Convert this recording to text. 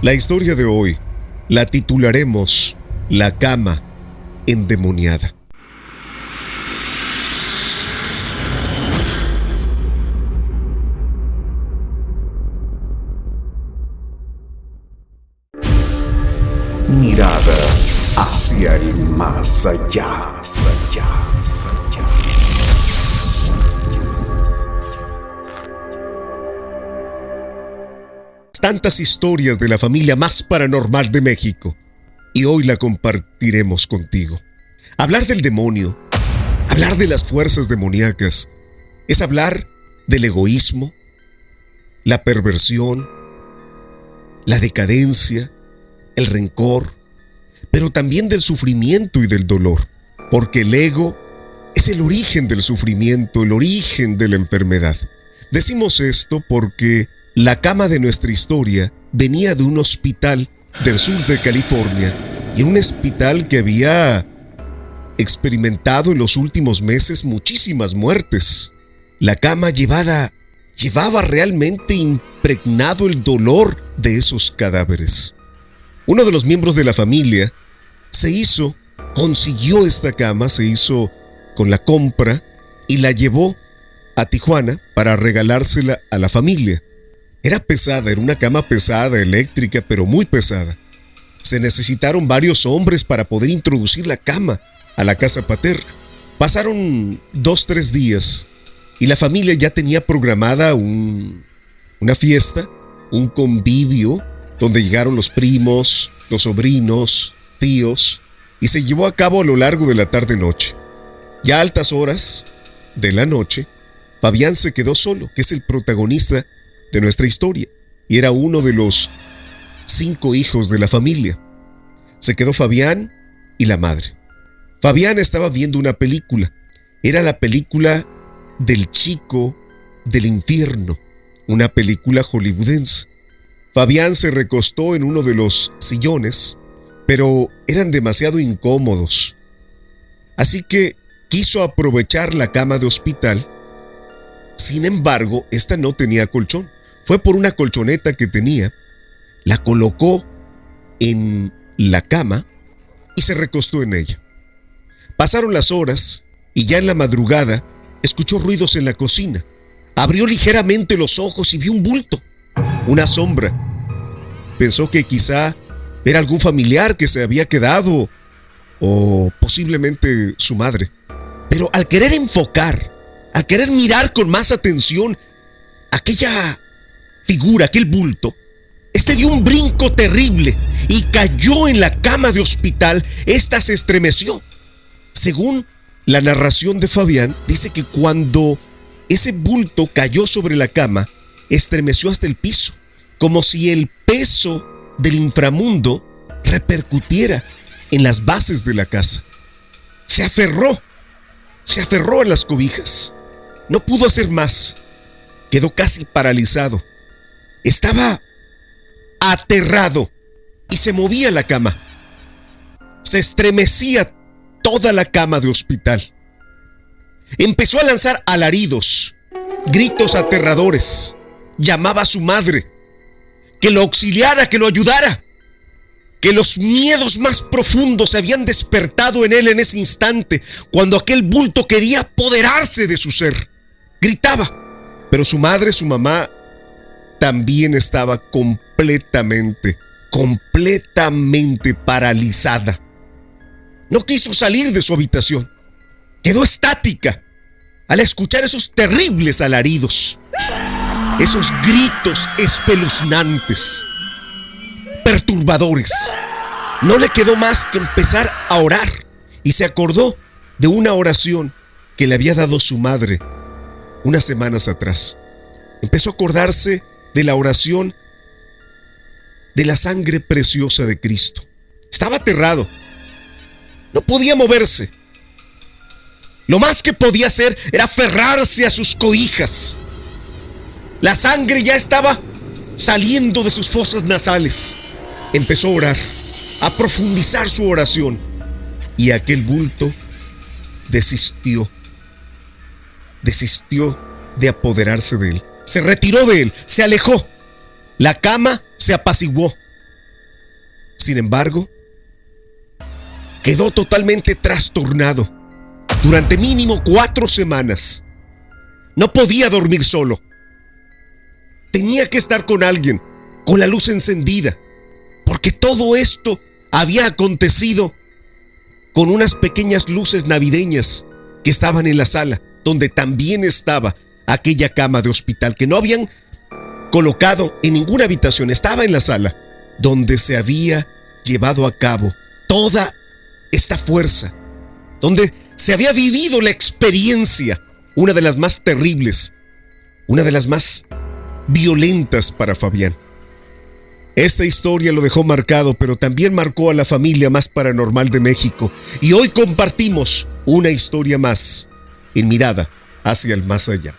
La historia de hoy la titularemos La cama endemoniada. Mirada hacia el más allá, más allá, más allá. Tantas historias de la familia más paranormal de México, y hoy la compartiremos contigo. Hablar del demonio, hablar de las fuerzas demoníacas, es hablar del egoísmo, la perversión, la decadencia, el rencor, pero también del sufrimiento y del dolor, porque el ego es el origen del sufrimiento, el origen de la enfermedad. Decimos esto porque la cama de nuestra historia venía de un hospital del sur de California, y un hospital que había experimentado en los últimos meses muchísimas muertes. La cama llevaba realmente impregnado el dolor de esos cadáveres. Uno de los miembros de la familia consiguió esta cama, se hizo con la compra y la llevó a Tijuana para regalársela a la familia. Era pesada, era una cama pesada, eléctrica, pero muy pesada. Se necesitaron varios hombres para poder introducir la cama a la casa paterna. Pasaron 2-3 días y la familia ya tenía programada una fiesta, un convivio, donde llegaron los primos, los sobrinos, tíos, y se llevó a cabo a lo largo de la tarde-noche. Ya a altas horas de la noche, Fabián se quedó solo, que es el protagonista de nuestra historia, y era uno de los 5 hijos de la familia. Se quedó Fabián y la madre. Fabián estaba viendo una película. Era la película del chico del infierno, una película hollywoodense. Fabián se recostó en uno de los sillones, pero eran demasiado incómodos. Así que quiso aprovechar la cama de hospital. Sin embargo, esta no tenía colchón. Fue por una colchoneta que tenía, la colocó en la cama y se recostó en ella. Pasaron las horas y ya en la madrugada escuchó ruidos en la cocina. Abrió ligeramente los ojos y vio un bulto, una sombra. Pensó que quizá era algún familiar que se había quedado o posiblemente su madre. Pero al querer enfocar, al querer mirar con más atención aquella figura, aquel bulto, dio un brinco terrible y cayó en la cama de hospital. Esta se estremeció. Según la narración de Fabián, dice que cuando ese bulto cayó sobre la cama, estremeció hasta el piso, como si el peso del inframundo repercutiera en las bases de la casa. Se aferró a las cobijas. No pudo hacer más. Quedó casi paralizado. Estaba aterrado y se movía la cama. Se estremecía toda la cama de hospital. Empezó a lanzar alaridos, gritos aterradores. Llamaba a su madre, que lo auxiliara, que lo ayudara. Que los miedos más profundos se habían despertado en él en ese instante, cuando aquel bulto quería apoderarse de su ser. Gritaba, pero su madre, su mamá, también estaba completamente paralizada. No quiso salir de su habitación. Quedó estática al escuchar esos terribles alaridos, esos gritos espeluznantes, perturbadores. No le quedó más que empezar a orar, y se acordó de una oración que le había dado su madre unas semanas atrás. Empezó a acordarse de la oración de la sangre preciosa de Cristo. Estaba aterrado. No podía moverse. Lo más que podía hacer era aferrarse a sus cobijas. La sangre ya estaba saliendo de sus fosas nasales. Empezó a orar, a profundizar su oración, y aquel bulto desistió de apoderarse de él. Se retiró de él, se alejó. La cama se apaciguó. Sin embargo, quedó totalmente trastornado. Durante mínimo 4 semanas. No podía dormir solo. Tenía que estar con alguien, con la luz encendida, porque todo esto había acontecido con unas pequeñas luces navideñas que estaban en la sala, donde también estaba aquella cama de hospital que no habían colocado en ninguna habitación. Estaba en la sala donde se había llevado a cabo toda esta fuerza, donde se había vivido la experiencia, una de las más terribles, una de las más violentas para Fabián. Esta historia lo dejó marcado, pero también marcó a la familia más paranormal de México. Y hoy compartimos una historia más en Mirada hacia el más allá.